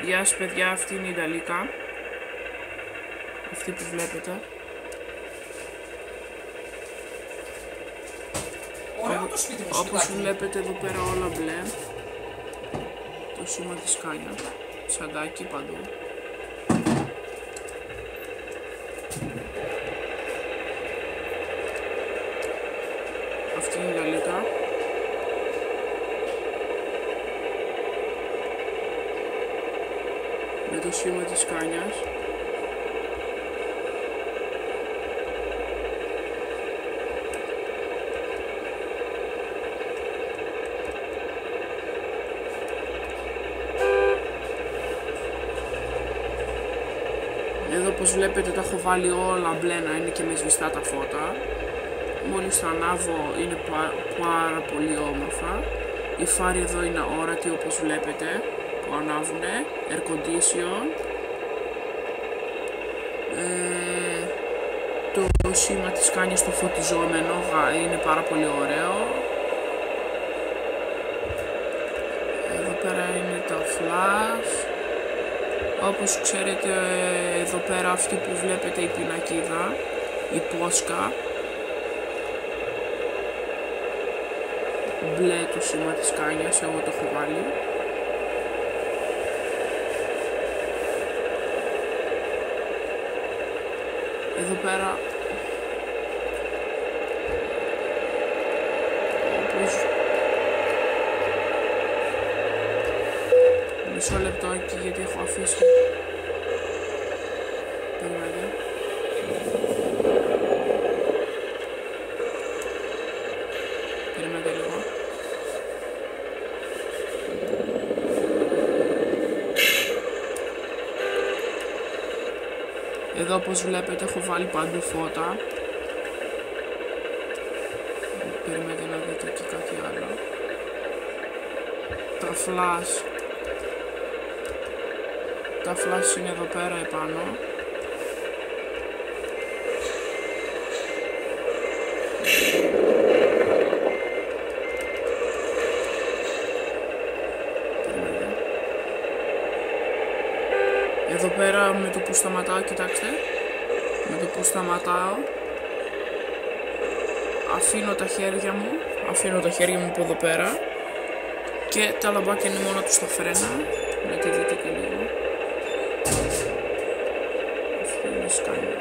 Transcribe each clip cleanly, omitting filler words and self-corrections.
Γεια σας παιδιά, αυτή είναι η Ιταλίκα. Αυτή που βλέπετε. Ωραίο το σπίτι μου, Όπως βλέπετε εδώ πέρα όλα μπλε. Το σήμα της Κάνια. Σαντάκι παντού. Αυτή είναι η Ιταλίκα. Με το σήμα της Κάνιας. Εδώ όπως βλέπετε τα έχω βάλει όλα μπλε να είναι και με σβηστά τα φώτα. Μόλις τα ανάβω είναι πάρα πολύ όμορφα. Οι φάροι εδώ είναι αόρατοι όπως βλέπετε που ανάβουνε. Air condition. Το σήμα της κάνει στο φωτιζόμενο, είναι πάρα πολύ ωραίο. Εδώ πέρα είναι τα flash. Όπως ξέρετε εδώ πέρα αυτή που βλέπετε η πινακίδα, η πόσκα. Μπλε το σήμα της Κάνιας, εγώ το έχω βάλει. Εδώ πέρα μισό λεπτό εκεί γιατί έχω αφήσει. Περιμένετε. Περιμένετε λίγο. Εδώ όπως βλέπετε έχω βάλει παντού φώτα. Περιμένετε να δείτε και κάτι άλλο. Τα flash είναι εδώ πέρα επάνω. Εδώ πέρα με το που σταματάω, κοιτάξτε. Με το που σταματάω αφήνω τα χέρια μου από εδώ πέρα και τα λαμπάκια είναι μόνο τους στα φρένα. Να τη δείτε και λίγο. Αυτή είναι η Σκάνια.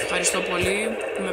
Ευχαριστώ πολύ που με